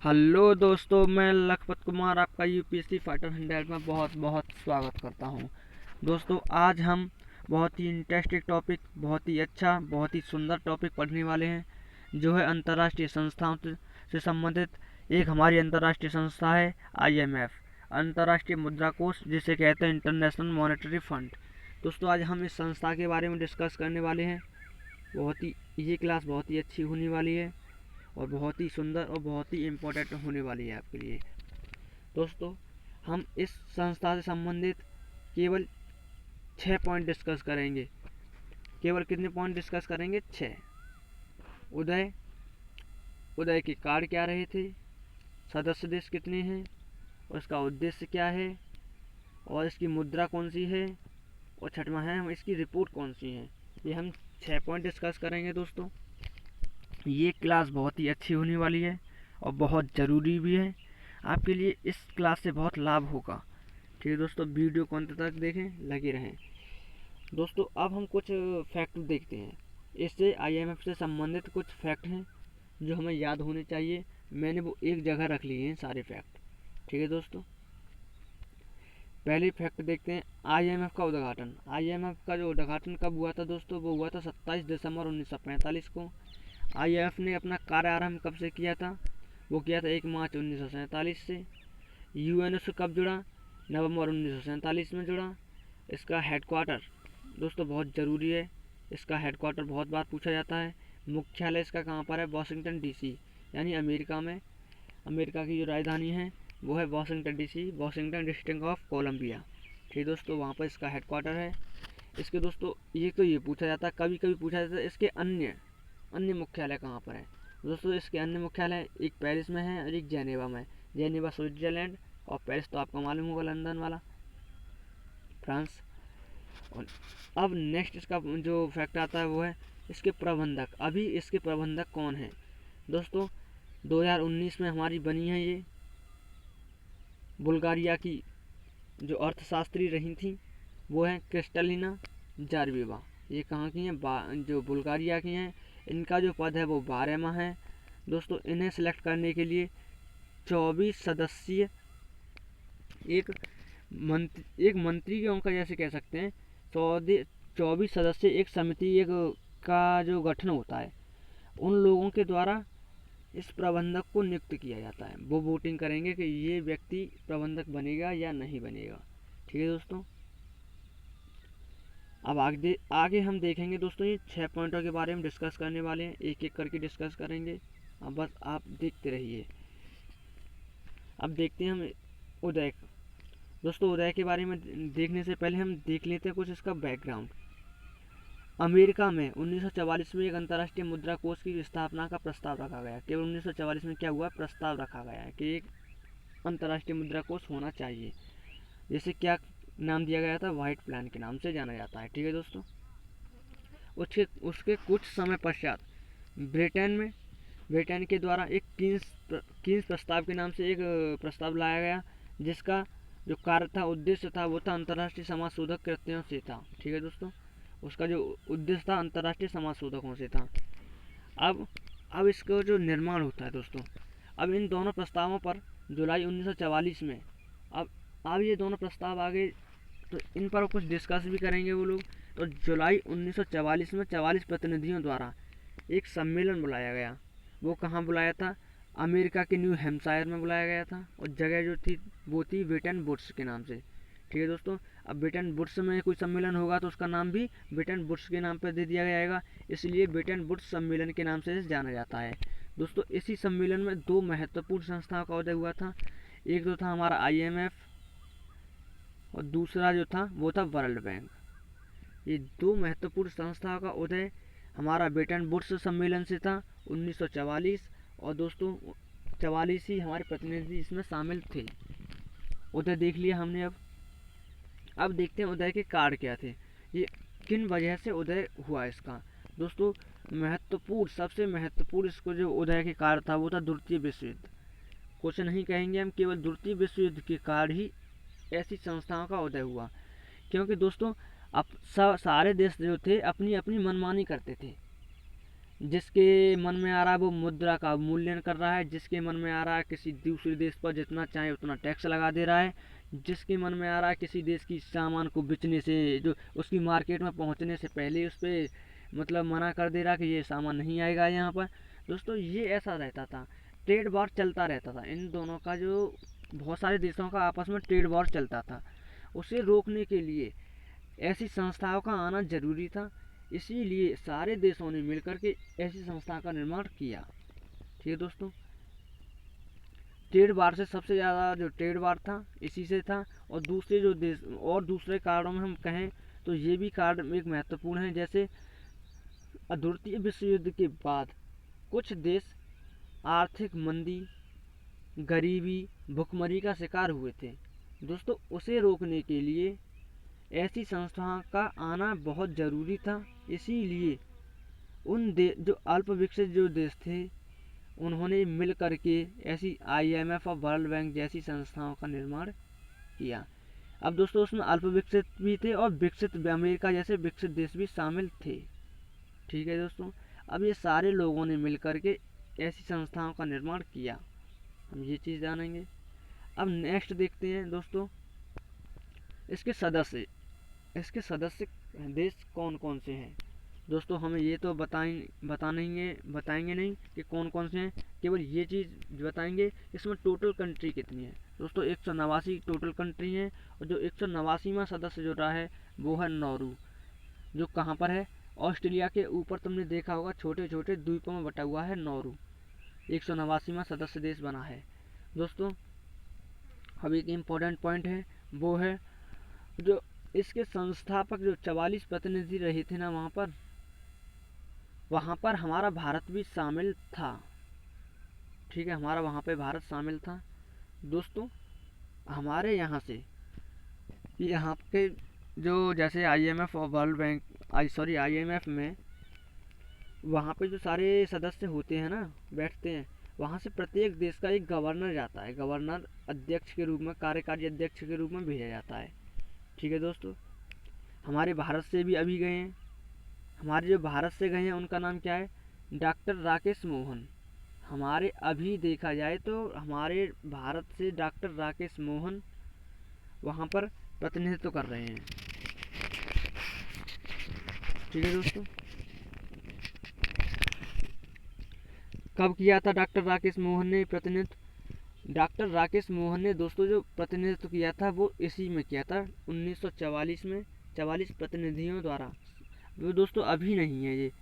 Hello दोस्तों, मैं लखपत कुमार आपका यूपीएससी फाइटर 100 में बहुत बहुत स्वागत करता हूं। दोस्तों, आज हम बहुत ही इंटरेस्टिंग टॉपिक, बहुत ही अच्छा, बहुत ही सुंदर टॉपिक पढ़ने वाले हैं, जो है अंतर्राष्ट्रीय संस्थाओं से संबंधित। एक हमारी अंतर्राष्ट्रीय संस्था है आईएमएफ, अंतर्राष्ट्रीय मुद्रा कोष, जिसे कहते हैं इंटरनेशनल मॉनेटरी फंड। दोस्तों, आज हम इस संस्था के बारे में डिस्कस करने वाले हैं। ये क्लास बहुत ही अच्छी होने वाली है और बहुत ही सुंदर और बहुत ही इम्पोर्टेंट होने वाली है आपके लिए। दोस्तों, हम इस संस्था से संबंधित केवल 6 पॉइंट डिस्कस करेंगे। केवल कितने पॉइंट डिस्कस करेंगे? 6। उदय उदय के कार्य क्या रहे थे, सदस्य देश कितने हैं और इसका उद्देश्य क्या है, और इसकी मुद्रा कौन सी है, और छठवां है हम इसकी रिपोर्ट कौन सी है। ये हम 6 पॉइंट डिस्कस करेंगे। दोस्तों, ये क्लास बहुत ही अच्छी होने वाली है और बहुत ज़रूरी भी है आपके लिए। इस क्लास से बहुत लाभ होगा। ठीक है दोस्तों, वीडियो को अंत तक देखें, लगे रहें। दोस्तों, अब हम कुछ फैक्ट देखते हैं। इससे आईएमएफ से संबंधित कुछ फैक्ट हैं जो हमें याद होने चाहिए। मैंने वो एक जगह रख लिए हैं सारे फैक्ट। ठीक है दोस्तों, पहले फैक्ट देखते हैं। आईएमएफ का उद्घाटन। आईएमएफ का जो उद्घाटन कब हुआ था दोस्तों? वो हुआ था 27 दिसंबर 1945 को। आईएमएफ ने अपना कार्य आरंभ कब से किया था? वो किया था 1 मार्च 1947 से। यूएनओ से कब जुड़ा? नवंबर 1947 में जुड़ा। इसका हेडक्वार्टर, दोस्तों बहुत ज़रूरी है, इसका हेडक्वार्टर बहुत बार पूछा जाता है। मुख्यालय इसका कहाँ पर है? वाशिंगटन डीसी, यानी अमेरिका में। अमेरिका की जो राजधानी है वो है Washington DC, Washington District of Columbia. ठीक दोस्तों, वहाँ पर इसका हेडक्वार्टर है। इसके दोस्तों ये तो ये पूछा जाता है, कभी कभी पूछा जाता है इसके अन्य अन्य मुख्यालय कहाँ पर है। दोस्तों, इसके अन्य मुख्यालय एक पेरिस में है और एक जेनेवा में। जेनेवा स्विट्जरलैंड और पेरिस तो आपको मालूम होगा, लंदन वाला, फ्रांस। और अब नेक्स्ट इसका जो फैक्ट आता है वो है इसके प्रबंधक। अभी इसके प्रबंधक कौन है? दोस्तों, 2019 में हमारी बनी है ये। बुल्गारिया की जो अर्थशास्त्री रही थी वो है क्रिस्टलिना जार्जीवा। ये कहाँ की हैं? जो बुल्गारिया की हैं। इनका जो पद है वो 12वां है। दोस्तों, इन्हें सिलेक्ट करने के लिए 24 सदस्यीय एक मंत्री के का जैसे कह सकते हैं 24 सदस्य एक समिति एक का जो गठन होता है, उन लोगों के द्वारा इस प्रबंधक को नियुक्त किया जाता है। वो वोटिंग करेंगे कि ये व्यक्ति प्रबंधक बनेगा या नहीं बनेगा। ठीक है दोस्तों, अब आगे हम देखेंगे। दोस्तों, ये 6 पॉइंटों के बारे में डिस्कस करने वाले हैं, एक एक करके डिस्कस करेंगे। अब बस आप देखते रहिए। अब देखते हैं हम उदय। दोस्तों, उदय के बारे में देखने से पहले हम देख लेते हैं कुछ इसका बैकग्राउंड। अमेरिका में 1944 में एक अंतर्राष्ट्रीय मुद्रा कोष की स्थापना का प्रस्ताव रखा गया। केवल 1944 में क्या हुआ? प्रस्ताव रखा गया है कि एक अंतर्राष्ट्रीय मुद्रा कोष होना चाहिए, जिसे क्या नाम दिया गया था? व्हाइट प्लान के नाम से जाना जाता है। ठीक है दोस्तों, उसके उसके कुछ समय पश्चात ब्रिटेन के द्वारा एक कीन्स प्रस्ताव के नाम से एक प्रस्ताव लाया गया, जिसका जो कार्य था, उद्देश्य था, वो था अंतर्राष्ट्रीय समाज शोधक कृत्यों से था। ठीक है दोस्तों, उसका जो उद्देश्य था अंतर्राष्ट्रीय समाज शोधकों से था। अब इसका जो निर्माण होता है दोस्तों, अब इन दोनों प्रस्तावों पर जुलाई 1944 में अब ये दोनों प्रस्ताव आ गए, तो इन पर कुछ डिस्कस भी करेंगे वो लोग। तो जुलाई 1944 में 44 प्रतिनिधियों द्वारा एक सम्मेलन बुलाया गया। वो कहाँ बुलाया था? अमेरिका के न्यू हैम्पशायर में बुलाया गया था, और जगह जो थी वो थी ब्रिटेन वुड्स के नाम से। ठीक है दोस्तों, अब ब्रिटेन वुड्स में कोई सम्मेलन होगा तो उसका नाम भी ब्रिटेन वुड्स के नाम पर दे दिया जाएगा, इसलिए ब्रिटेन वुड्स सम्मेलन के नाम से जाना जाता है। दोस्तों, इसी सम्मेलन में 2 महत्वपूर्ण संस्थाओं का उदय हुआ था। एक तो था हमारा आईएमएफ और दूसरा जो था वो था वर्ल्ड बैंक। ये 2 महत्वपूर्ण संस्थाओं का उदय हमारा ब्रिटेन वुड्स सम्मेलन से था 1944। और दोस्तों, 44 ही हमारे प्रतिनिधि इसमें शामिल थे। उदय देख लिया हमने। अब देखते हैं उदय के कार्य क्या थे, ये किन वजह से उदय हुआ इसका। दोस्तों, सबसे महत्वपूर्ण इसको जो उदय के कार्य था वो था द्वितीय विश्व युद्ध। कुछ नहीं कहेंगे हम, केवल द्वितीय विश्व युद्ध के कारण ही ऐसी संस्थाओं का उदय हुआ। क्योंकि दोस्तों, अब सारे देश जो थे अपनी अपनी मनमानी करते थे। जिसके मन में आ रहा है वो मुद्रा का मूल्यन कर रहा है, जिसके मन में आ रहा है किसी दूसरे देश पर जितना चाहे उतना टैक्स लगा दे रहा है, जिसके मन में आ रहा है किसी देश की सामान को बेचने से, जो उसकी मार्केट में पहुंचने से पहले उस पर मतलब मना कर दे रहा कि ये सामान नहीं आएगा यहाँ पर। दोस्तों ये ऐसा रहता था, ट्रेड वॉर चलता रहता था इन दोनों का, जो बहुत सारे देशों का आपस में ट्रेड वॉर चलता था। उसे रोकने के लिए ऐसी संस्थाओं का आना जरूरी था, इसीलिए सारे देशों ने मिलकर के ऐसी संस्था का निर्माण किया। ठीक है दोस्तों, ट्रेड वार से सबसे ज़्यादा जो ट्रेड वार था इसी से था। और दूसरे जो देश और दूसरे कारणों में हम कहें तो ये भी कारण एक महत्वपूर्ण है, जैसे द्वितीय विश्व युद्ध के बाद कुछ देश आर्थिक मंदी, गरीबी, भुखमरी का शिकार हुए थे। दोस्तों उसे रोकने के लिए ऐसी संस्थाओं का आना बहुत ज़रूरी था, इसीलिए जो अल्प विकसित जो देश थे उन्होंने मिल करके ऐसी IMF और वर्ल्ड बैंक जैसी संस्थाओं का निर्माण किया। अब दोस्तों उसमें अल्प विकसित भी थे और विकसित अमेरिका जैसे विकसित देश भी शामिल थे। ठीक है दोस्तों, अब ये सारे लोगों ने मिल करके ऐसी संस्थाओं का निर्माण किया, हम ये चीज़ जानेंगे। अब नेक्स्ट देखते हैं दोस्तों, इसके सदस्य देश कौन कौन से हैं। दोस्तों हमें ये तो बताएंगे नहीं कि कौन कौन से हैं, केवल ये चीज़ बताएंगे इसमें टोटल कंट्री कितनी है। दोस्तों 189 टोटल कंट्री हैं, और जो 189वां सदस्य जो रहा है वो है नौरू, जो कहाँ पर है, ऑस्ट्रेलिया के ऊपर तुमने देखा होगा छोटे छोटे द्वीपों में बटा हुआ है नौरू, 189वां सदस्य देश बना है। दोस्तों अब एक इम्पोर्टेंट पॉइंट है, वो है जो इसके संस्थापक जो 44 प्रतिनिधि रहे थे ना वहाँ पर हमारा भारत भी शामिल था। ठीक है, हमारा वहाँ पे भारत शामिल था। दोस्तों हमारे यहाँ के जो जैसे IMF और वर्ल्ड बैंक IMF में वहाँ पे जो सारे सदस्य होते हैं ना, बैठते हैं, वहाँ से प्रत्येक देश का एक गवर्नर जाता है, गवर्नर अध्यक्ष के रूप में, कार्यकारी अध्यक्ष के रूप में भेजा जाता है। ठीक है दोस्तों, हमारे भारत से भी अभी गए हैं, हमारे जो भारत से गए हैं उनका नाम क्या है, डॉक्टर राकेश मोहन। हमारे अभी देखा जाए तो हमारे भारत से डॉक्टर राकेश मोहन वहाँ पर प्रतिनिधित्व कर रहे हैं। ठीक है दोस्तों, कब किया था डॉक्टर राकेश मोहन ने प्रतिनिधित्व? डॉक्टर राकेश मोहन ने दोस्तों जो प्रतिनिधित्व किया था वो इसी में किया था 1944 में, 44 प्रतिनिधियों द्वारा। वो दोस्तों अभी नहीं है ये,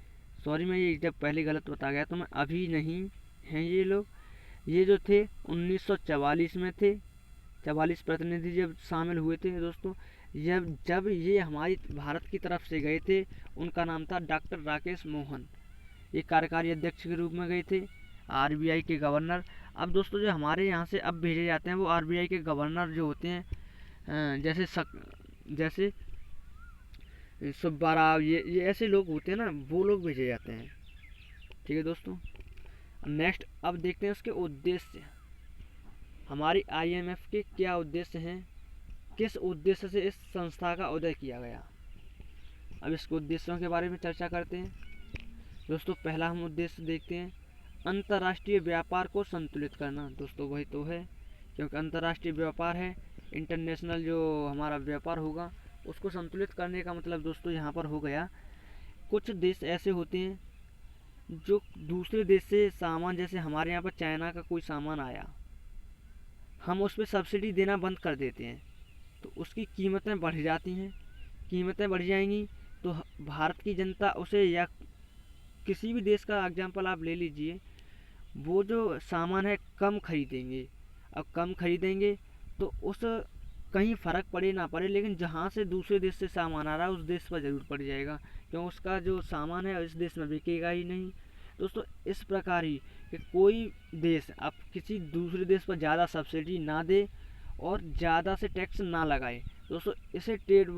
सॉरी मैं ये जब पहले गलत बता गया तो मैं अभी नहीं हैं ये लोग, ये जो थे 1944 में थे, 44 प्रतिनिधि जब शामिल हुए थे दोस्तों, जब ये हमारी भारत की तरफ से गए थे उनका नाम था डॉक्टर राकेश मोहन। ये कार्यकारी अध्यक्ष के रूप में गए थे, RBI के गवर्नर। अब दोस्तों जो हमारे यहाँ से अब भेजे जाते हैं वो RBI के गवर्नर जो होते हैं, जैसे सुब्बा राव, ये ऐसे लोग होते हैं ना, वो लोग भेजे जाते हैं। ठीक है दोस्तों, नेक्स्ट अब देखते हैं उसके उद्देश्य, हमारी IMF के क्या उद्देश्य हैं, किस उद्देश्य से इस संस्था का उदय किया गया। अब इसके उद्देश्यों के बारे में चर्चा करते हैं दोस्तों। पहला हम उद्देश्य देखते हैं, अंतर्राष्ट्रीय व्यापार को संतुलित करना। दोस्तों वही तो है, क्योंकि अंतर्राष्ट्रीय व्यापार है, इंटरनेशनल जो हमारा व्यापार होगा उसको संतुलित करने का मतलब दोस्तों यहाँ पर हो गया, कुछ देश ऐसे होते हैं जो दूसरे देश से सामान, जैसे हमारे यहाँ पर चाइना का कोई सामान आया, हम उस पर सब्सिडी देना बंद कर देते हैं तो उसकी कीमतें बढ़ जाती हैं। कीमतें बढ़ जाएंगी तो भारत की जनता उसे, या किसी भी देश का एग्जाम्पल आप ले लीजिए, वो जो सामान है कम खरीदेंगे। अब कम खरीदेंगे तो उस कहीं फ़र्क पड़े ना पड़े, लेकिन जहाँ से दूसरे देश से सामान आ रहा है उस देश पर ज़रूर पड़ जाएगा, क्यों उसका जो सामान है इस देश में बिकेगा ही नहीं। दोस्तों इस प्रकार ही कि कोई देश अब किसी दूसरे देश पर ज़्यादा सब्सिडी ना दे और ज़्यादा से टैक्स ना लगाए। दोस्तों इसे ट्रेड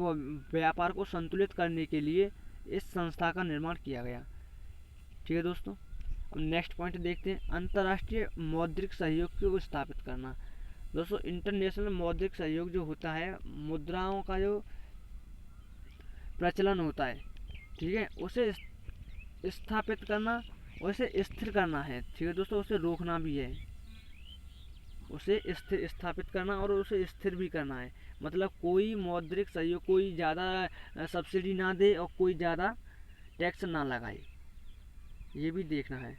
व्यापार को संतुलित करने के लिए इस संस्था का निर्माण किया गया। ठीक है दोस्तों, अब नेक्स्ट पॉइंट देखते हैं, अंतर्राष्ट्रीय मौद्रिक सहयोग को स्थापित करना। दोस्तों इंटरनेशनल मौद्रिक सहयोग जो होता है, मुद्राओं का जो प्रचलन होता है, ठीक है, उसे स्थापित करना और इसे स्थिर करना है। ठीक है दोस्तों, उसे रोकना भी है, उसे स्थिर स्थापित करना और उसे स्थिर भी करना है। मतलब कोई मौद्रिक सहयोग, कोई ज़्यादा सब्सिडी ना दे और कोई ज़्यादा टैक्स ना लगाए, ये भी देखना है।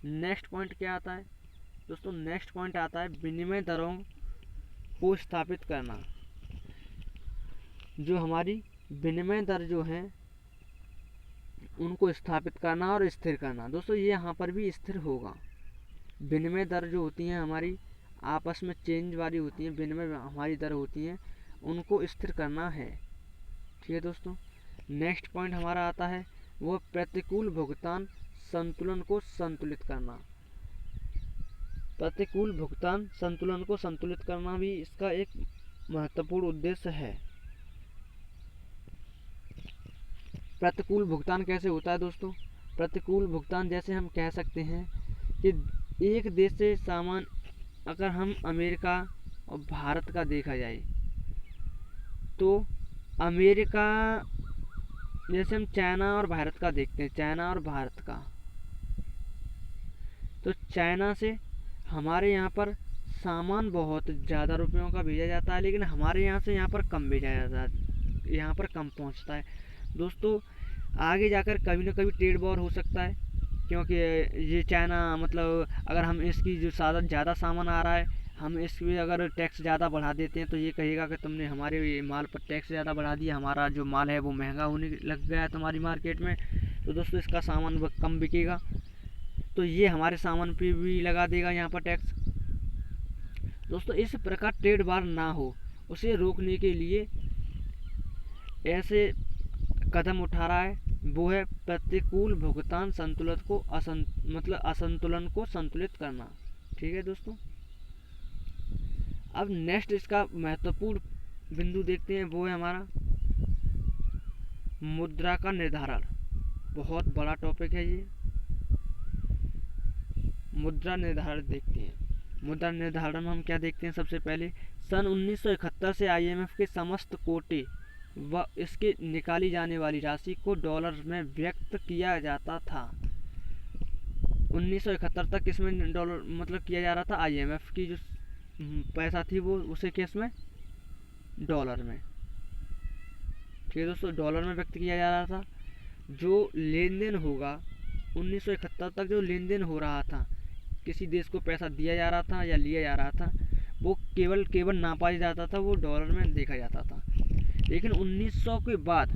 नेक्स्ट पॉइंट क्या आता है दोस्तों? नेक्स्ट पॉइंट आता है विनिमय दरों को स्थापित करना। जो हमारी विनिमय दर जो है उनको स्थापित करना और स्थिर करना। दोस्तों ये यहाँ पर भी स्थिर होगा। विनिमय दर जो होती हैं हमारी आपस में चेंज वाली होती हैं, विनिमय हमारी दर होती हैं, उनको स्थिर करना है। ठीक है दोस्तों। नेक्स्ट पॉइंट हमारा आता है वो प्रतिकूल भुगतान संतुलन को संतुलित करना। प्रतिकूल भुगतान संतुलन को संतुलित करना भी इसका एक महत्वपूर्ण उद्देश्य है। प्रतिकूल भुगतान कैसे होता है दोस्तों? प्रतिकूल भुगतान जैसे हम कह सकते हैं कि एक देश से सामान, अगर हम अमेरिका और भारत का देखा जाए तो अमेरिका, जैसे हम चाइना और भारत का देखते हैं, चाइना और भारत का, तो चाइना से हमारे यहाँ पर सामान बहुत ज़्यादा रुपयों का भेजा जाता है, लेकिन हमारे यहाँ से यहाँ पर कम भेजा जाता है, यहाँ पर कम पहुँचता है। दोस्तों आगे जाकर कभी ना कभी ट्रेड वॉर हो सकता है, क्योंकि ये चाइना, मतलब अगर हम इसकी जो ज़्यादा सामान आ रहा है, हम इसमें अगर टैक्स ज़्यादा बढ़ा देते हैं तो ये कहेगा कि तुमने हमारे माल पर टैक्स ज़्यादा बढ़ा दिया, हमारा जो माल है वो महंगा होने लग गया है तुम्हारी मार्केट में, तो दोस्तों इसका सामान कम बिकेगा, तो ये हमारे सामान पे भी लगा देगा यहाँ पर टैक्स। दोस्तों इस प्रकार ट्रेड वार ना हो, उसे रोकने के लिए ऐसे कदम उठा रहा है, वो है प्रतिकूल भुगतान संतुलन को असंतुलन को संतुलित करना। ठीक है दोस्तों। अब नेक्स्ट इसका महत्वपूर्ण बिंदु देखते हैं, वो है हमारा मुद्रा का निर्धारण। बहुत बड़ा टॉपिक है ये। मुद्रा निर्धारण देखते हैं। मुद्रा निर्धारण में हम क्या देखते हैं? सबसे पहले सन 1971 से आईएमएफ के समस्त कोटे व इसके निकाली जाने वाली राशि को डॉलर में व्यक्त किया जाता था। 1971 तक किसमें डॉलर मतलब किया जा रहा था? आईएमएफ की जो पैसा थी वो उसे किस में? डॉलर में। ठीक है दोस्तों, डॉलर में व्यक्त किया जा रहा था। जो लेन देन होगा 1971 तक, जो लेन देन हो रहा था, किसी देश को पैसा दिया जा रहा था या लिया जा रहा था, वो केवल नापा जाता था, वो डॉलर में देखा जाता था। लेकिन 1900 के बाद,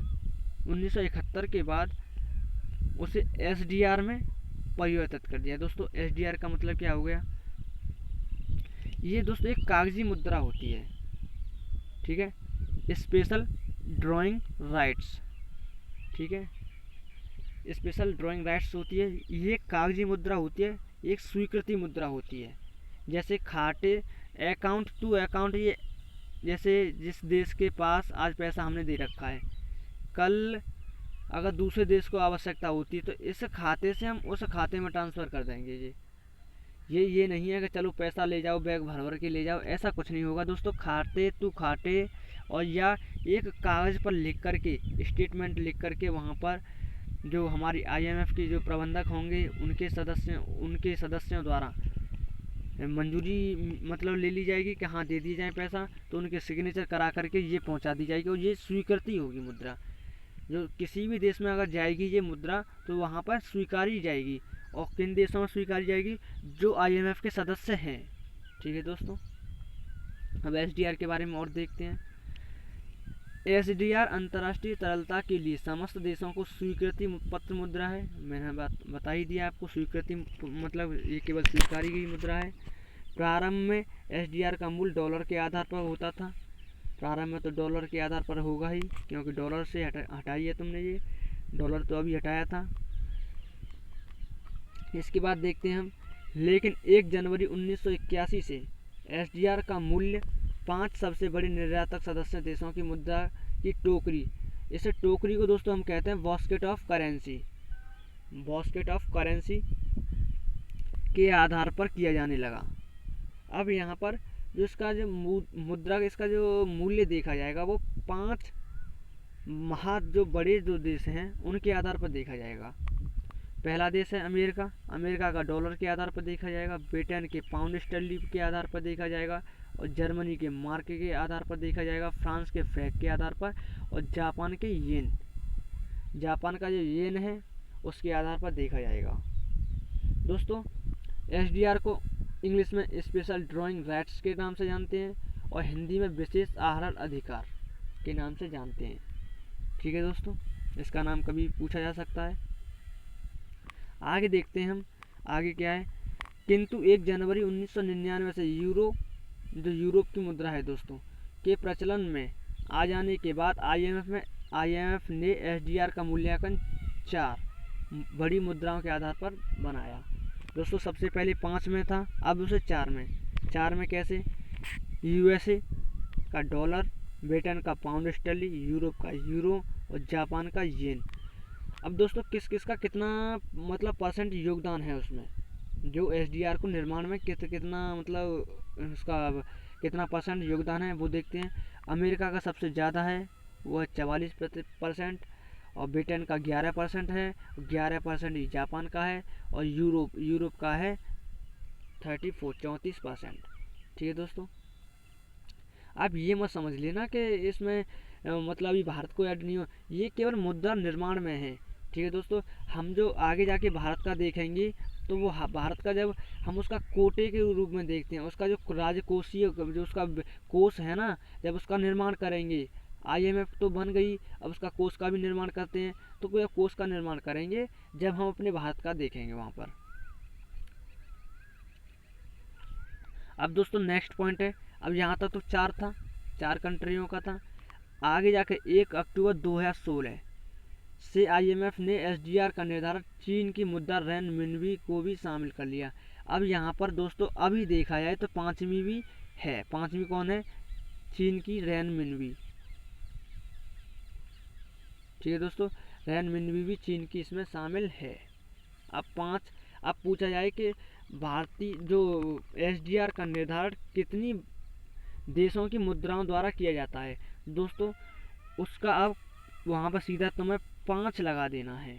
1971 के बाद उसे एसडीआर में परिवर्तित कर दिया। दोस्तों एसडीआर का मतलब क्या हो गया? ये दोस्तों एक कागजी मुद्रा होती है। ठीक है, स्पेशल ड्राइंग राइट्स। ठीक है, स्पेशल ड्राइंग राइट्स होती है। ये कागजी मुद्रा होती है, एक स्वीकृति मुद्रा होती है। जैसे खाते अकाउंट टू अकाउंट, ये जैसे जिस देश के पास आज पैसा हमने दे रखा है, कल अगर दूसरे देश को आवश्यकता होती है तो इस खाते से हम उस खाते में ट्रांसफ़र कर देंगे। ये नहीं है कि चलो पैसा ले जाओ, बैग भर भर के ले जाओ, ऐसा कुछ नहीं होगा दोस्तों। खाते टू खाते, और या एक कागज़ पर लिख कर के, स्टेटमेंट लिख कर के, वहाँ पर जो हमारी आईएमएफ के जो प्रबंधक होंगे उनके सदस्यों द्वारा मंजूरी मतलब ले ली जाएगी कि हाँ दे दी जाए पैसा, तो उनके सिग्नेचर करा करके ये पहुंचा दी जाएगी, और ये स्वीकृति होगी मुद्रा। जो किसी भी देश में अगर जाएगी ये मुद्रा तो वहाँ पर स्वीकारी जाएगी, और किन देशों में स्वीकारी जाएगी? जो आईएमएफ के सदस्य हैं। ठीक है दोस्तों। अब एसडीआर के बारे में और देखते हैं। एसडीआर अंतर्राष्ट्रीय तरलता के लिए समस्त देशों को स्वीकृति पत्र मुद्रा है। मैंने बता ही दिया आपको, स्वीकृति मतलब ये केवल स्वीकारी गई मुद्रा है। प्रारंभ में एसडीआर का मूल्य डॉलर के आधार पर होता था। प्रारंभ में तो डॉलर के आधार पर होगा ही, क्योंकि डॉलर से हटाई है तुमने, ये डॉलर तो अभी हटाया था। इसके बाद देखते हैं हम, लेकिन 1 जनवरी 1981 से एसडीआर का मूल्य 5 सबसे बड़े निर्यातक सदस्य देशों की मुद्रा की टोकरी, इस टोकरी को दोस्तों हम कहते हैं basket of currency, basket of currency के आधार पर किया जाने लगा। अब यहाँ पर जो इसका जो मुद्रा इसका जो मूल्य देखा जाएगा वो 5 जो बड़े जो देश हैं उनके आधार पर देखा जाएगा। पहला देश है अमेरिका, अमेरिका का डॉलर के आधार पर देखा जाएगा। ब्रिटेन के पाउंड स्टर्लिंग के आधार पर देखा जाएगा, और जर्मनी के मार्क के आधार पर देखा जाएगा, फ्रांस के फ्रैंक के आधार पर, और जापान के येन, जापान का जो येन है उसके आधार पर देखा जाएगा। दोस्तों एसडीआर को इंग्लिश में स्पेशल ड्राइंग राइट्स के नाम से जानते हैं, और हिंदी में विशेष आहरण अधिकार के नाम से जानते हैं। ठीक है दोस्तों, इसका नाम कभी पूछा जा सकता है। आगे देखते हैं हम, आगे क्या है। किंतु 1 जनवरी 1999 से यूरोप की मुद्रा है दोस्तों के प्रचलन में आ जाने के बाद आईएमएफ ने एसडीआर का मूल्यांकन 4 बड़ी मुद्राओं के आधार पर बनाया। दोस्तों सबसे पहले 5 में था, अब उसे 4 में कैसे? यूएसए का डॉलर, ब्रिटेन का पाउंड स्टर्लिंग, यूरोप का यूरो, और जापान का येन। अब दोस्तों किस किस का कितना मतलब परसेंट योगदान है उसमें, जो एसडीआर को निर्माण में कितना मतलब उसका कितना परसेंट योगदान है वो देखते हैं। अमेरिका का सबसे ज़्यादा है, वो 44%, और ब्रिटेन का 11% है, 11% ही जापान का है, और यूरोप का है 34% ठीक है दोस्तों। आप ये मत समझ लेना कि इसमें मतलब अभी भारत को ऐड नहीं हो, ये केवल मुद्रा निर्माण में है। ठीक है दोस्तों, हम जो आगे जाके भारत का देखेंगे तो वो भारत का जब हम उसका कोटे के रूप में देखते हैं, उसका जो राजकोषीय जो उसका कोष है ना, जब उसका निर्माण करेंगे, आईएमएफ तो बन गई, अब उसका कोष का भी निर्माण करते हैं, तो कोई कोष का निर्माण करेंगे जब हम अपने भारत का देखेंगे वहाँ पर। अब दोस्तों नेक्स्ट पॉइंट है, अब यहाँ तक तो 4 कंट्रियों का था। आगे जाके 1 अक्टूबर 2016 से आईएमएफ ने एसडीआर का निर्धारण चीन की मुद्रा रेनमिनबी को भी शामिल कर लिया। अब यहाँ पर दोस्तों अभी देखा जाए तो 5वीं भी है। 5वीं कौन है? चीन की रेनमिनबी। ठीक है दोस्तों, रेनमिनबी भी चीन की इसमें शामिल है। अब पूछा जाए कि भारतीय जो एसडीआर का निर्धारण कितनी देशों की मुद्राओं द्वारा किया जाता है दोस्तों, उसका अब वहाँ पर सीधा तुम्हें 5 लगा देना है।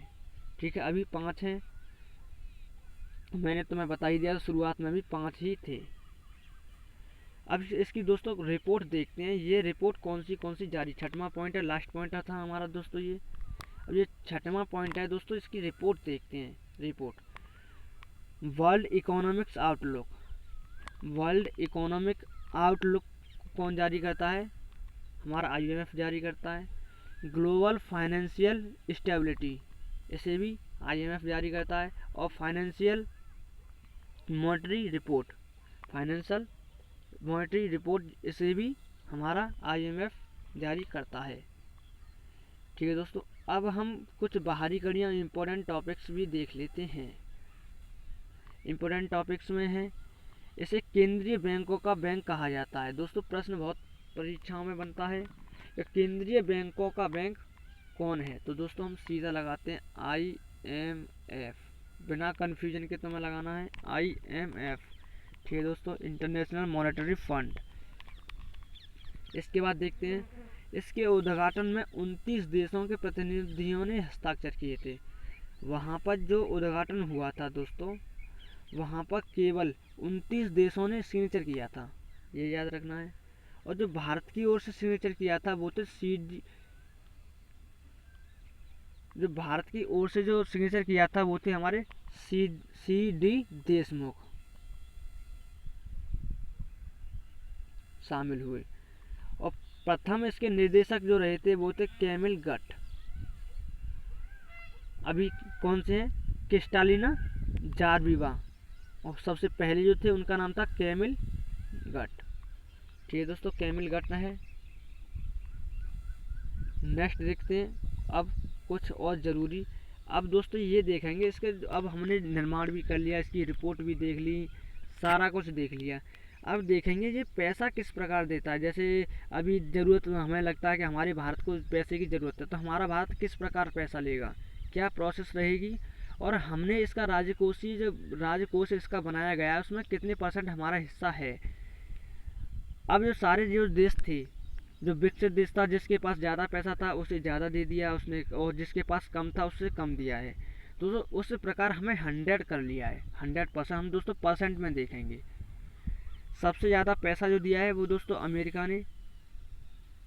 ठीक है, अभी 5 हैं, मैंने तुम्हें बता ही दिया, शुरुआत में भी 5 ही थे। अब इसकी दोस्तों रिपोर्ट देखते हैं, ये रिपोर्ट कौन सी जारी, 6वां पॉइंट है, लास्ट पॉइंट था हमारा दोस्तों ये। अब ये 6वां पॉइंट है दोस्तों, इसकी रिपोर्ट देखते हैं। रिपोर्ट वर्ल्ड इकोनॉमिक आउटलुक कौन जारी करता है? हमारा आईएमएफ जारी करता है। ग्लोबल फाइनेंशियल स्टेबिलिटी, इसे भी आईएमएफ जारी करता है। और फाइनेंशियल मॉनेटरी रिपोर्ट, इसे भी हमारा आईएमएफ जारी करता है। ठीक है दोस्तों, अब हम कुछ बाहरी कड़ियाँ इम्पोर्टेंट टॉपिक्स भी देख लेते हैं। इम्पोर्टेंट टॉपिक्स में है, इसे केंद्रीय बैंकों का बैंक कहा जाता है। दोस्तों प्रश्न बहुत परीक्षाओं में बनता है कि केंद्रीय बैंकों का बैंक कौन है, तो दोस्तों हम सीधा लगाते हैं आईएमएफ, बिना कन्फ्यूजन के तुम्हें लगाना है आईएमएफ। ठीक है दोस्तों, इंटरनेशनल मॉनेटरी फंड। इसके बाद देखते हैं, इसके उद्घाटन में 29 देशों के प्रतिनिधियों ने हस्ताक्षर किए थे। वहाँ पर जो उद्घाटन हुआ था दोस्तों, वहाँ पर केवल 29 देशों ने सिग्नेचर किया था, ये याद रखना है। और जो भारत की ओर से सिग्नेचर किया था वो थे जो भारत की ओर से जो सिग्नेचर किया था वो थे हमारे सी.डी. देशमुख शामिल हुए। और प्रथम इसके निर्देशक जो रहे थे वो थे कैमिल गट। अभी कौन से हैं? क्रिस्टालिना जार्जीवा, और सबसे पहले जो थे उनका नाम था कैमिल गट। ठीक है दोस्तों, कैमिल गट है। नेक्स्ट देखते हैं अब कुछ और ज़रूरी। अब दोस्तों ये देखेंगे इसके, अब हमने निर्माण भी कर लिया, इसकी रिपोर्ट भी देख ली, सारा कुछ देख लिया। अब देखेंगे ये पैसा किस प्रकार देता है। जैसे अभी ज़रूरत हमें लगता है कि हमारे भारत को पैसे की ज़रूरत है, तो हमारा भारत किस प्रकार पैसा लेगा, क्या प्रोसेस रहेगी, और हमने इसका राजकोष इसका बनाया गया है उसमें कितने % हमारा हिस्सा है। अब जो सारे जो देश थे जो विकसित देश था, जिसके पास ज़्यादा पैसा था उसे ज़्यादा दे दिया उसने, और जिसके पास कम था उससे कम दिया है। तो उस प्रकार हमें 100 कर लिया है, 100%। हम दोस्तों परसेंट में देखेंगे, सबसे ज़्यादा पैसा जो दिया है वो दोस्तों अमेरिका ने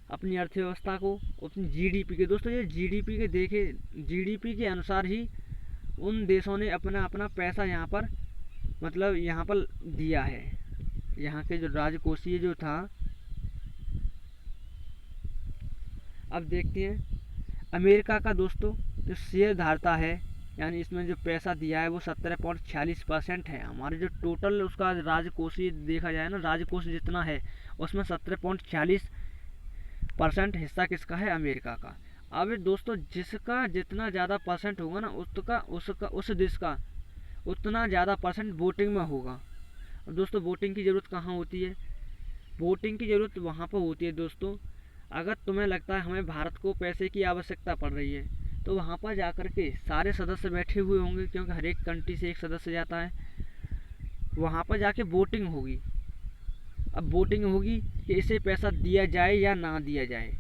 अपनी अर्थव्यवस्था को, अपनी जीडीपी के, दोस्तों ये जीडीपी के देखे, जीडीपी के अनुसार ही उन देशों ने अपना अपना पैसा यहाँ पर, मतलब यहाँ पर दिया है। यहाँ के जो राजकोषीय जो था, अब देखते हैं अमेरिका का दोस्तों जो शेयर धारता है, यानी इसमें जो पैसा दिया है वो 17.46% है। हमारे जो टोटल उसका राजकोषीय देखा जाए ना, राजकोष जितना है उसमें 17.46% हिस्सा किसका है, अमेरिका का। अब दोस्तों जिसका जितना ज़्यादा परसेंट होगा ना, उसका उसका उस देश का उतना ज़्यादा परसेंट वोटिंग में होगा। और दोस्तों वोटिंग की ज़रूरत कहाँ होती है, वोटिंग की ज़रूरत वहाँ पर होती है दोस्तों, अगर तुम्हें लगता है हमें भारत को पैसे की आवश्यकता पड़ रही है, तो वहाँ पर जाकर के सारे सदस्य बैठे हुए होंगे, क्योंकि हर एक कंट्री से एक सदस्य जाता है, वहाँ पर जाके वोटिंग होगी। अब वोटिंग होगी कि इसे पैसा दिया जाए या ना दिया जाए।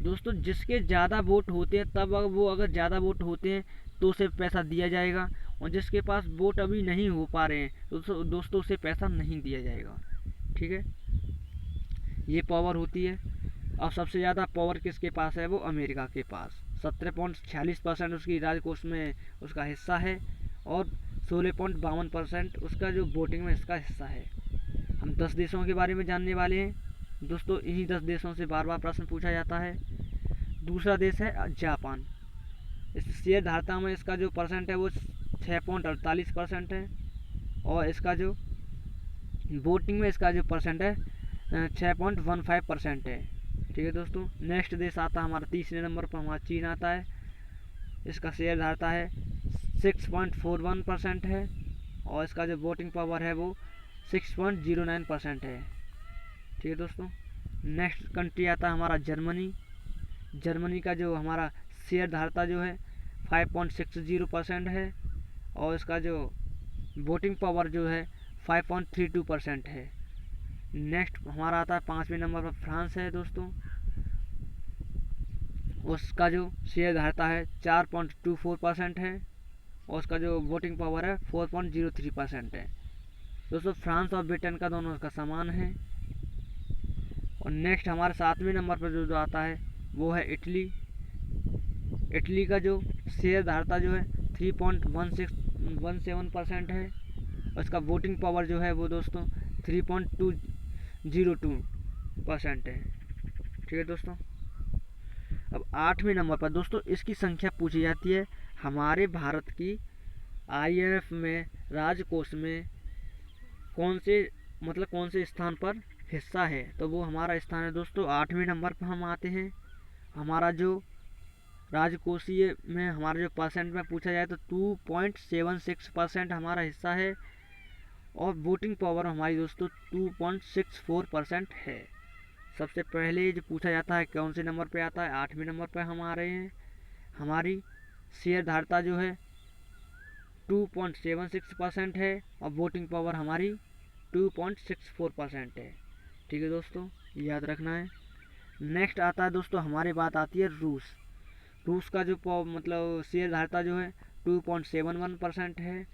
दोस्तों जिसके ज़्यादा वोट होते हैं, तब वो अगर ज़्यादा वोट होते हैं तो उसे पैसा दिया जाएगा, और जिसके पास वोट अभी नहीं हो पा रहे हैं तो दोस्तों उसे पैसा नहीं दिया जाएगा। ठीक है, ये पावर होती है। अब सबसे ज़्यादा पावर किसके पास है, वो अमेरिका के पास। 17.46% उसकी राजकोष में उसका हिस्सा है, और 16.52% उसका जो वोटिंग में इसका हिस्सा है। हम 10 देशों के बारे में जानने वाले हैं दोस्तों, इन्हीं 10 देशों से बार बार प्रश्न पूछा जाता है। दूसरा देश है जापान। इस शेयर धारता में इसका जो परसेंट है वो 6.48% है, और इसका जो वोटिंग में इसका जो परसेंट है 6.15% है। ठीक है दोस्तों, नेक्स्ट देश आता है हमारा तीसरे नंबर पर, हमारा चीन आता है। इसका शेयर धारता है 6.41% है, और इसका जो वोटिंग पावर है वो 6.09% है। ठीक है दोस्तों, नेक्स्ट कंट्री आता है हमारा जर्मनी। जर्मनी का जो हमारा शेयर धारता जो है 5.60% है, और इसका जो वोटिंग पावर जो है 5.32% है। नेक्स्ट हमारा आता है 5वें नंबर पर फ्रांस है दोस्तों, उसका जो शेयर धारता है 4.24% है, और उसका जो वोटिंग पावर है 4.03% है। दोस्तों फ्रांस और ब्रिटेन का दोनों का समान है। और नेक्स्ट हमारे 7वें नंबर पर जो आता है वो है इटली। इटली का जो शेयर धारता जो है 3.17% है, और इसका वोटिंग पावर जो है वो दोस्तों 3.202% है। ठीक है दोस्तों, अब 8वें नंबर पर दोस्तों इसकी संख्या पूछी जाती है, हमारे भारत की IMF में राजकोष में कौन से स्थान पर हिस्सा है, तो वो हमारा स्थान है दोस्तों 8वें नंबर पर हम आते हैं। हमारा जो राजकोषीय में हमारा जो परसेंट में पूछा जाए तो 2.76% हमारा हिस्सा है, और वोटिंग पावर हमारी दोस्तों 2.64% है। सबसे पहले जो पूछा जाता है कौन से नंबर पे आता है, 8वें नंबर पे हम आ रहे हैं। हमारी शेयर धारता जो है 2.76% है, और वोटिंग पावर हमारी 2.64% है। ठीक है दोस्तों, याद रखना है। नेक्स्ट आता है दोस्तों, हमारी बात आती है रूस। रूस का जो शेयर धारता जो है 2.71% है,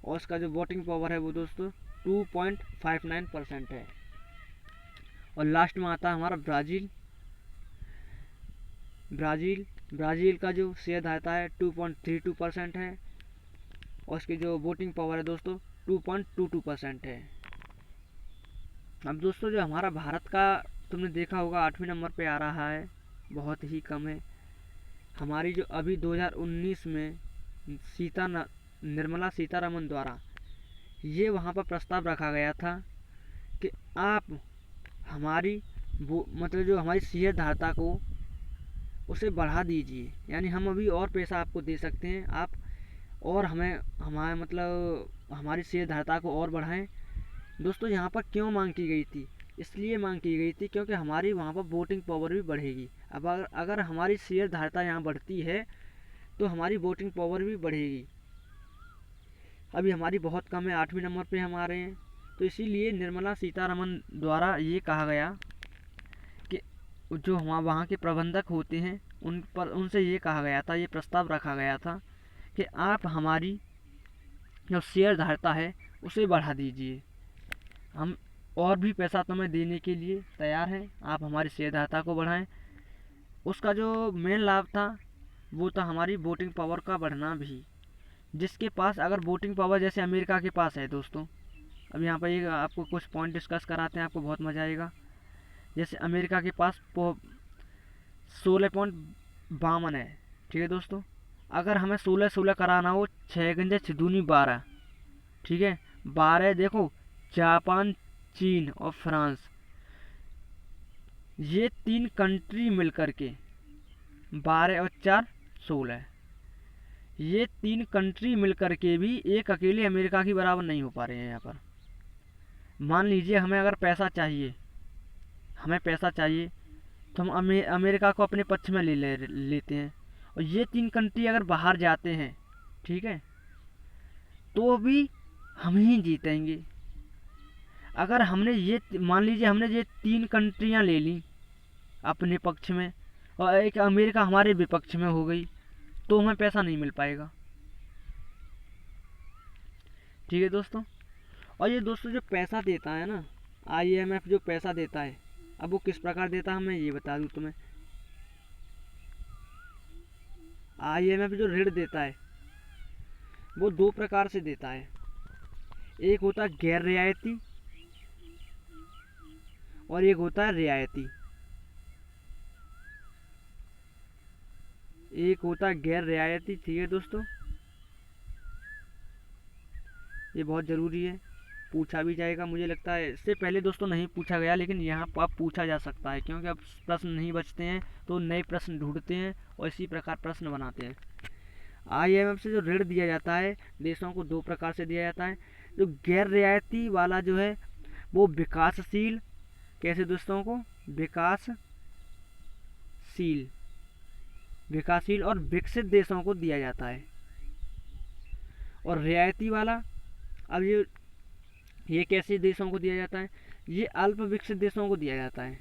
और उसका जो वोटिंग पावर है वो दोस्तों 2.59% है। और लास्ट में आता है हमारा ब्राज़ील। ब्राज़ील का जो शेयर धारता है 2.32% है, और उसकी जो वोटिंग पावर है दोस्तों 2.22% है। अब दोस्तों जो हमारा भारत का तुमने देखा होगा 8वें नंबर पे आ रहा है, बहुत ही कम है। हमारी जो अभी 2019 में निर्मला सीतारमन द्वारा ये वहाँ पर प्रस्ताव रखा गया था कि आप हमारी जो हमारी शेयर धारता को उसे बढ़ा दीजिए, यानी हम अभी और पैसा आपको दे सकते हैं, आप और हमारी शेयर धारता को और बढ़ाएं। दोस्तों यहाँ पर क्यों मांग की गई थी, इसलिए मांग की गई थी क्योंकि हमारी वहाँ पर वोटिंग पावर भी बढ़ेगी। अब अगर हमारी शेयर धारता यहाँ बढ़ती है तो हमारी वोटिंग पावर भी बढ़ेगी। अभी हमारी बहुत कम है, 8वें नंबर पे हम आ रहे हैं। तो इसीलिए निर्मला सीतारमन द्वारा ये कहा गया कि जो वहाँ के प्रबंधक होते हैं उनसे ये कहा गया था, ये प्रस्ताव रखा गया था कि आप हमारी जो शेयर धारता है उसे बढ़ा दीजिए, हम और भी पैसा तुम्हें देने के लिए तैयार हैं, आप हमारी शेयर धारता को बढ़ाएं। उसका जो मेन लाभ था वो था हमारी वोटिंग पावर का बढ़ना भी। जिसके पास अगर वोटिंग पावर जैसे अमेरिका के पास है दोस्तों, अब यहाँ पर एक आपको कुछ पॉइंट डिस्कस कराते हैं, आपको बहुत मज़ा आएगा। जैसे अमेरिका के पास 16.52 है, ठीक है दोस्तों। अगर हमें 16 कराना हो, 6 गंजे 6 दूनी 12, ठीक है 12। देखो जापान, चीन और फ्रांस, ये 3 कंट्री मिलकर के 12 और 4 16, ये 3 कंट्री मिलकर के भी एक अकेले अमेरिका की बराबर नहीं हो पा रहे हैं। यहाँ पर मान लीजिए हमें अगर पैसा चाहिए, हमें पैसा चाहिए तो हम अमेरिका को अपने पक्ष में लेते हैं, और ये 3 कंट्री अगर बाहर जाते हैं, ठीक है, तो भी हम ही जीतेंगे। अगर हमने ये मान लीजिए हमने ये 3 कंट्रियां ले ली अपने पक्ष में और एक अमेरिका हमारे विपक्ष में हो गई, तो हमें पैसा नहीं मिल पाएगा, ठीक है दोस्तों। और ये दोस्तों जो पैसा देता है ना, IMF जो पैसा देता है, अब वो किस प्रकार देता है मैं ये बता दूं तुम्हें। IMF जो ऋण देता है वो 2 प्रकार से देता है। एक होता है गैर रियायती और एक होता है रियायती। एक होता है गैर रियायती, ठीक है दोस्तों, ये बहुत ज़रूरी है, पूछा भी जाएगा। मुझे लगता है इससे पहले दोस्तों नहीं पूछा गया, लेकिन यहाँ पर अब पूछा जा सकता है, क्योंकि अब प्रश्न नहीं बचते हैं तो नए प्रश्न ढूंढते हैं और इसी प्रकार प्रश्न बनाते हैं। IMF से जो ऋण दिया जाता है देशों को 2 प्रकार से दिया जाता है। जो गैर रियायती वाला जो है वो विकासशील, कैसे दोस्तों को, विकासशील और विकसित देशों को दिया जाता है। और रियायती वाला, अब ये कैसे देशों को दिया जाता है, ये अल्प विकसित देशों को दिया जाता है,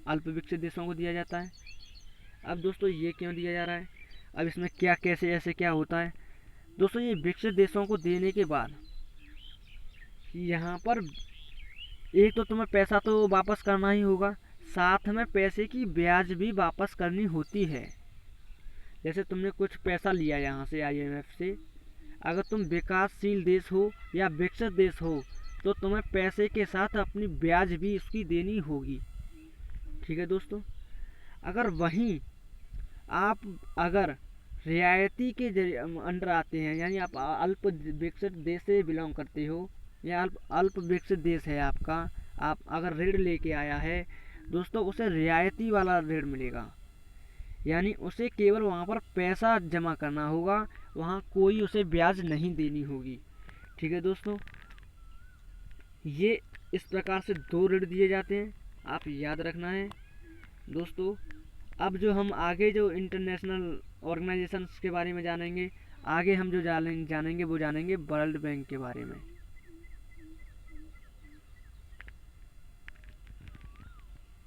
अल्प विकसित देशों को दिया जाता है। अब दोस्तों ये क्यों दिया जा रहा है, अब इसमें क्या कैसे ऐसे क्या होता है दोस्तों। ये विकसित देशों को देने के बाद यहाँ पर एक तो तुम्हें पैसा तो वापस करना ही होगा, साथ में पैसे की ब्याज भी वापस करनी होती है। जैसे तुमने कुछ पैसा लिया यहाँ से IMF से, अगर तुम विकासशील देश हो या विकसित देश हो तो तुम्हें पैसे के साथ अपनी ब्याज भी उसकी देनी होगी, ठीक है दोस्तों। अगर वहीं आप अगर रियायती के अंडर आते हैं, यानी आप अल्प विकसित देश से बिलोंग करते हो या अल्प विकसित देश है आपका, आप अगर ऋण लेके आया है दोस्तों, उसे रियायती वाला ऋण मिलेगा, यानी उसे केवल वहाँ पर पैसा जमा करना होगा, वहाँ कोई उसे ब्याज नहीं देनी होगी, ठीक है दोस्तों। ये इस प्रकार से 2 ऋण दिए जाते हैं, आप याद रखना है दोस्तों। अब जो हम आगे जो इंटरनेशनल ऑर्गेनाइजेशंस के बारे में जानेंगे, आगे हम जो जानेंगे वो जानेंगे वर्ल्ड बैंक के बारे में।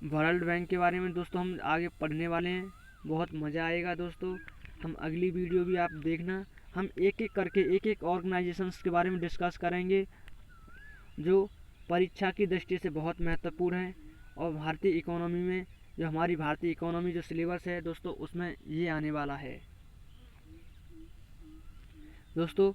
वर्ल्ड बैंक के बारे में दोस्तों हम आगे पढ़ने वाले हैं, बहुत मज़ा आएगा दोस्तों। हम अगली वीडियो भी आप देखना, हम एक एक करके एक ऑर्गेनाइजेशंस के बारे में डिस्कस करेंगे जो परीक्षा की दृष्टि से बहुत महत्वपूर्ण है, और भारतीय इकोनॉमी में जो हमारी भारतीय इकोनॉमी जो सिलेबस है दोस्तों उसमें ये आने वाला है। दोस्तों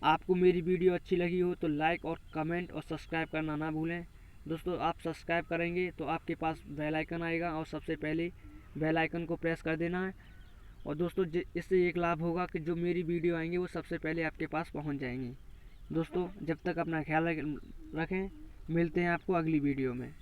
आपको मेरी वीडियो अच्छी लगी हो तो लाइक और कमेंट और सब्सक्राइब करना ना भूलें। दोस्तों आप सब्सक्राइब करेंगे तो आपके पास बेल आइकन आएगा और सबसे पहले बेल आइकन को प्रेस कर देना है। और दोस्तों इससे एक लाभ होगा कि जो मेरी वीडियो आएंगे वो सबसे पहले आपके पास पहुंच जाएंगी। दोस्तों जब तक अपना ख्याल रखें, मिलते हैं आपको अगली वीडियो में।